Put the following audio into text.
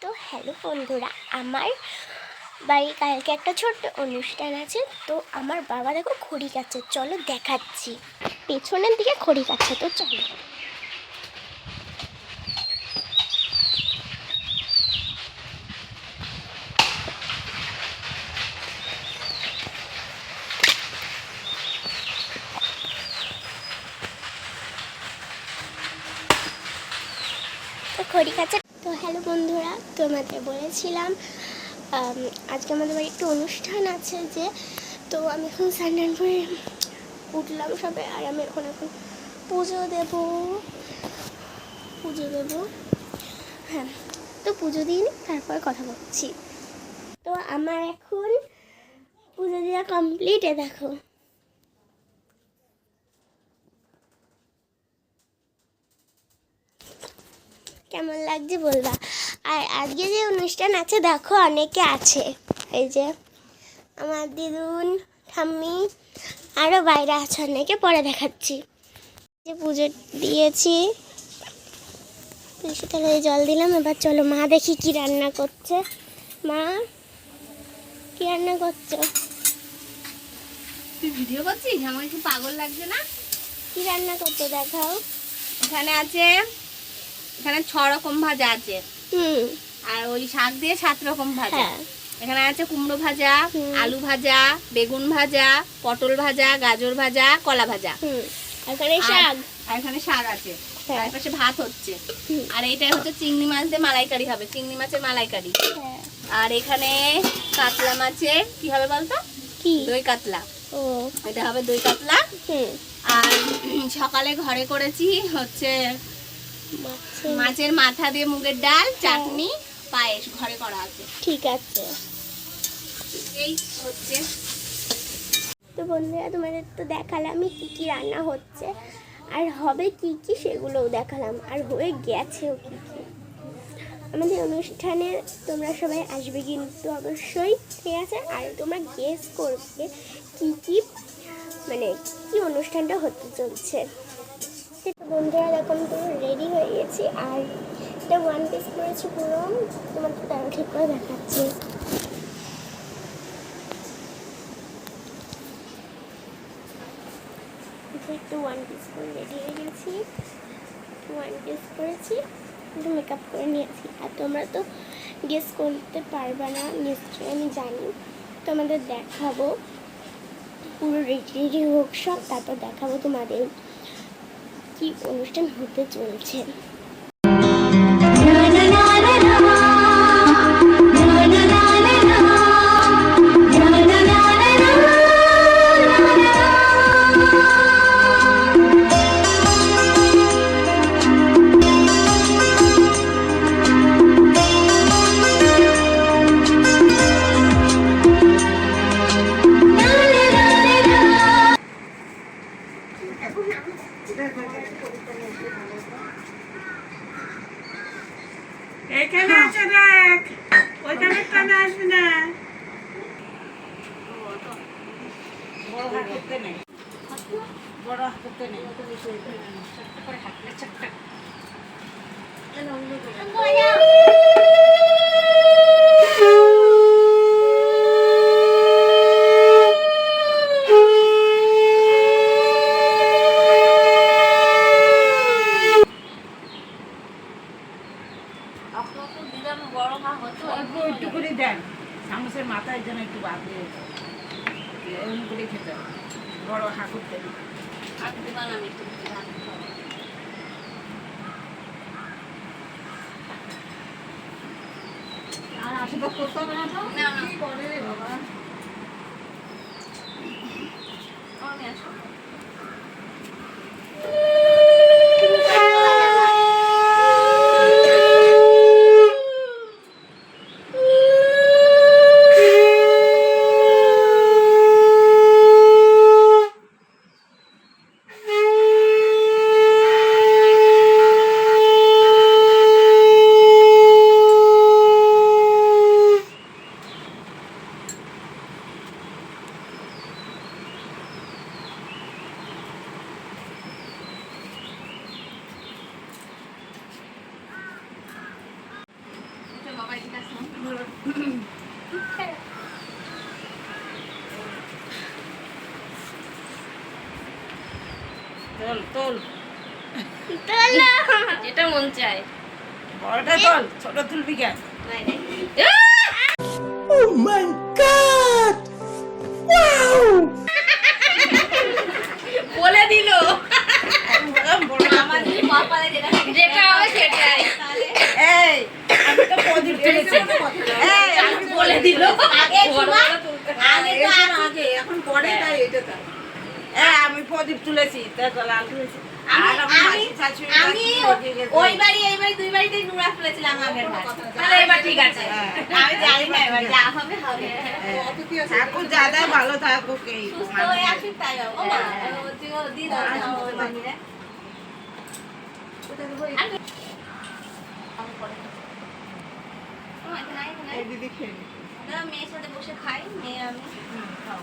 তো হ্যালো বন্ধুরা, আমার বাড়ি কালকে একটা ছোট্ট অনুষ্ঠান আছে। তো আমার বাবা দেখো খড়ি কাটছে, চলো দেখাচ্ছি। পেছনের দিকে খড়ি কাটছে, তো চলো। তো খড়ি কাটছে। তো হ্যালো বন্ধুরা, তোমাদের বলেছিলাম আজকে আমাদের বাড়ি একটু অনুষ্ঠান আছে যে, তো আমি এখন স্নান করে উঠলাম সবে, আর আমি এখন পুজো দেবো। হ্যাঁ, তো পুজো দিয়ে নিই, তারপর কথা বলছি। তো আমার এখন পুজো দেওয়া কমপ্লিট। দেখো কেমন লাগছে বলবা। আর আজকে যে অনুষ্ঠান আছে দেখো অনেকে আছে, এই যে আমার দিদুন, ঠাম্মি, আরও বাইরে আছে অনেকে, পরে দেখাচ্ছি। যে পুজো দিয়েছি, তুলসী তলায় জল দিলাম। এবার চলো মা দেখি কি রান্না করছে। মা কি রান্না করছো? তুই ভিডিও করছিস? আমার কি পাগল লাগছে না? কি রান্না করছো দেখাও। এখানে 6 রকম ভাজা আছে। আর ওই শাক দিয়ে 7 রকম ভাজা। এখানে আছে কুমড়ো ভাজা, আলু ভাজা, বেগুন ভাজা, পটল ভাজা, গাজর ভাজা, কলা ভাজা। এখানে শাক আছে। তার পাশে ভাত হচ্ছে। আর এইটা হচ্ছে চিংড়ি মাছ দিয়ে মালাইকারি হবে, চিংড়ি মাছের মালাইকারি। আর এখানে কাতলা মাছের কি হবে বলতো? কি? দই কাতলা। ও, এটা হবে দই কাতলা। আর সকালে ঘরে করেছি হচ্ছে মাছের মাথা দিয়ে মুগের ডাল, চাটনি, পায়েস ঘরে করা আছে। ঠিক আছে, এই হচ্ছে। তো বন্ধুরা, তোমাদের তো দেখালাম কি কি রান্না হচ্ছে আর হবে কি কি, সেগুলোও দেখালাম, আর হয়ে গেছেও কি কি। আমাদের অনুষ্ঠানে তোমরা সবাই আসবে কিন্তু অবশ্যই, ঠিক আছে? আর তোমরা গেস করবে কি কি, মানে কি অনুষ্ঠানটা হতে চলছে। বন্ধুরা এরকম তো রেডি হয়ে গেছি, আর এটা 1 পিস করেছি পুরো। তোমাদের তারা ঠিক করে দেখাচ্ছি। একটু 1 পিস করে রেডি হয়ে গেছি, 1 পিস করেছি, একটু মেকআপ করে নিয়েছি। আর তোমরা তো গেস করতে পারবে না নিশ্চয়ই, আমি জানি। তোমাদের দেখাবো পুরো রেডি হোক সব, তারপর দেখাবো তোমাদের কি অনুষ্ঠান হতে চলছে। এখানে আছে দেখ, ওইখানে টানে আসবি না। বড় হাত করতে নেই, বড় হাত করতে নেই। ছোট্ট করে হাতটা ছোট্ট। একটু করে দেন, চামচের মাথায় যেন একটু বাঁধে, এরকম করে খেতে হবে। বড় হা করতে আর আশীর্বাদ করতে হবে না তো? না কি করে রে বাবা। আমি আসো। তোল তোল তোলো। যেটা মন চায়। বড়টা তোল, ছোট তুলবি কেন? নাই, নাই। বলে দিল আমি বললাম বড়টা তোল। আমাদের কপালে যেটা হবে সেটাই। এই, আমি তো প্রদীপ তুলেছি। এই, আমি বলে দিল আগে বড় শোনা। বড় তুলতে হবে। আগে তো আগে, এখন পরে তাই এটা তাই। আমি প্রদীপ তুলেছি, তারপর লাল তুলেছি। আর আমার মাসি শাশুড়ি আমি ওই বাড়ি এই বাড়ি দুই বাড়িতেই নুরা তুলেছিলাম আগের বার। তাহলে এবার ঠিক আছে। আমি জানি না এবার যা হবে হবে। ঠাকুর দাদা ভালো থাকুক এই সুস্থ হয়ে আসুক তাই হবে। ও মা, ও দি দাও ওই বাড়িতে। ওটা দেবো এই- আমি পরে খাবো। ও, এখানে আয়, এখানে আয়। দিদি খেয়ে নি। দাঁড়া, মেয়ের সাথে বসে খাই, মেয়ে আমি। খাও।